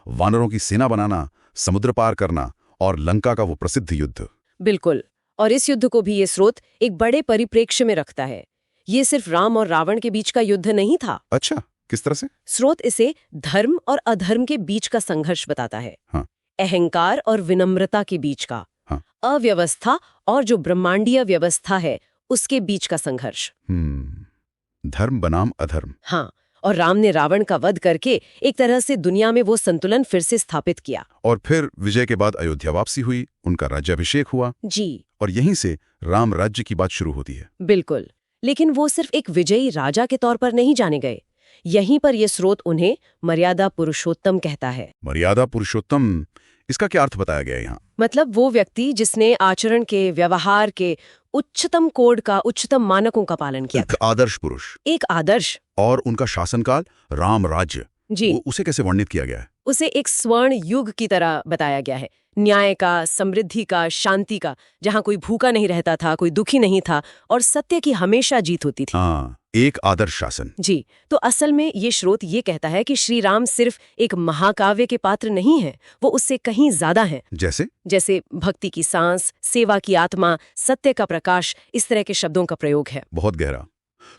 वानरों की सेना बनाना, समुद्र पार करना और लंका का वो प्रसिद्ध युद्ध। बिल्कुल। और इस युद्ध को भी ये स्रोत एक बड़े परिप्रेक्ष्य में रखता है। ये सिर्फ राम और रावण के बीच का युद्ध नहीं था। अच्छा, किस तरह से? स्रोत इसे धर्म और अधर्म के बीच का संघर्ष बताता है। हाँ। अहंकार और विनम्रता के बीच का। हाँ। अव्यवस्था और जो ब्रह्मांडीय व्यवस्था है उसके बीच का संघर्ष। धर्म बनाम अधर्म। हाँ। और राम ने रावण का वध करके एक तरह से दुनिया में वो संतुलन फिर से स्थापित किया। और फिर विजय के बाद अयोध्या वापसी हुई, उनका राज्याभिषेक हुआ। जी। और यहीं से राम राज्य की बात शुरू होती है। बिल्कुल। लेकिन वो सिर्फ एक विजयी राजा के तौर पर नहीं जाने गए। यहीं पर ये स्रोत उन्हें मर्यादा पुरुषोत्तम कहता है। मर्यादा पुरुषोत्तम, इसका क्या अर्थ बताया गया यहाँ? मतलब वो व्यक्ति जिसने आचरण के, व्यवहार के उच्चतम कोड का, उच्चतम मानकों का पालन किया। एक आदर्श पुरुष। एक आदर्श। और उनका शासनकाल, राम राज्य, जी, उसे कैसे वर्णित किया गया है? उसे एक स्वर्ण युग की तरह बताया गया है। न्याय का, समृद्धि का, शांति का, जहाँ कोई भूखा नहीं रहता था, कोई दुखी नहीं था और सत्य की हमेशा जीत होती थी। हाँ, एक आदर्श शासन। जी। तो असल में ये स्रोत ये कहता है कि श्री राम सिर्फ एक महाकाव्य के पात्र नहीं है, वो उससे कहीं ज्यादा है। जैसे भक्ति की सांस, सेवा की आत्मा, सत्य का प्रकाश, इस तरह के शब्दों का प्रयोग है। बहुत गहरा।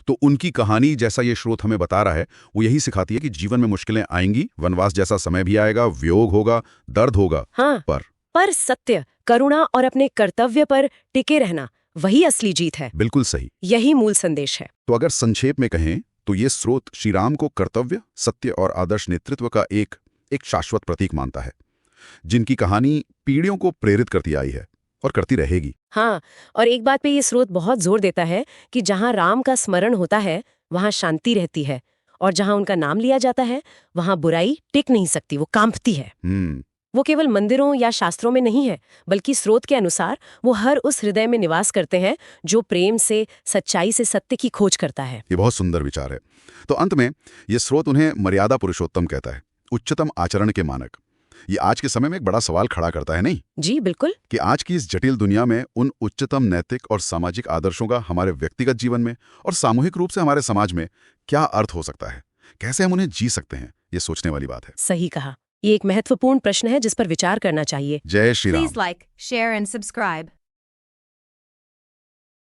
तो उनकी कहानी, जैसा ये स्रोत हमें बता रहा है, वो यही सिखाती है कि जीवन में मुश्किलें आएंगी, वनवास जैसा समय भी आएगा, वियोग होगा, दर्द होगा। हाँ, पर सत्य, करुणा और अपने कर्तव्य पर टिके रहना, वही असली जीत है। बिल्कुल सही। यही मूल संदेश है। तो अगर संक्षेप में कहें तो ये स्रोत श्री राम को कर्तव्य, सत्य और आदर्श नेतृत्व का एक शाश्वत प्रतीक मानता है, जिनकी कहानी पीढ़ियों को प्रेरित करती आई है और करती रहेगी। हाँ, और एक बात पे ये स्रोत बहुत जोर देता है कि जहाँ राम का स्मरण होता है वहाँ शांति रहती है, और जहाँ उनका नाम लिया जाता है वहाँ बुराई टिक नहीं सकती, वो कांपती है। वो केवल मंदिरों या शास्त्रों में नहीं है, बल्कि स्रोत के अनुसार वो हर उस हृदय में निवास करते हैं जो प्रेम से, सच्चाई से सत्य की खोज करता है। ये बहुत सुंदर विचार है। तो अंत में ये स्रोत उन्हें मर्यादा पुरुषोत्तम कहता है, उच्चतम आचरण के मानक। ये आज के समय में एक बड़ा सवाल खड़ा करता है, नहीं? जी बिल्कुल। कि आज की इस जटिल दुनिया में उन उच्चतम नैतिक और सामाजिक आदर्शों का हमारे व्यक्तिगत जीवन में और सामूहिक रूप से हमारे समाज में क्या अर्थ हो सकता है, कैसे हम उन्हें जी सकते हैं? ये सोचने वाली बात है। सही कहा। ये एक महत्वपूर्ण प्रश्न है जिस पर विचार करना चाहिए। जय Shri Ram. Please like, share and subscribe.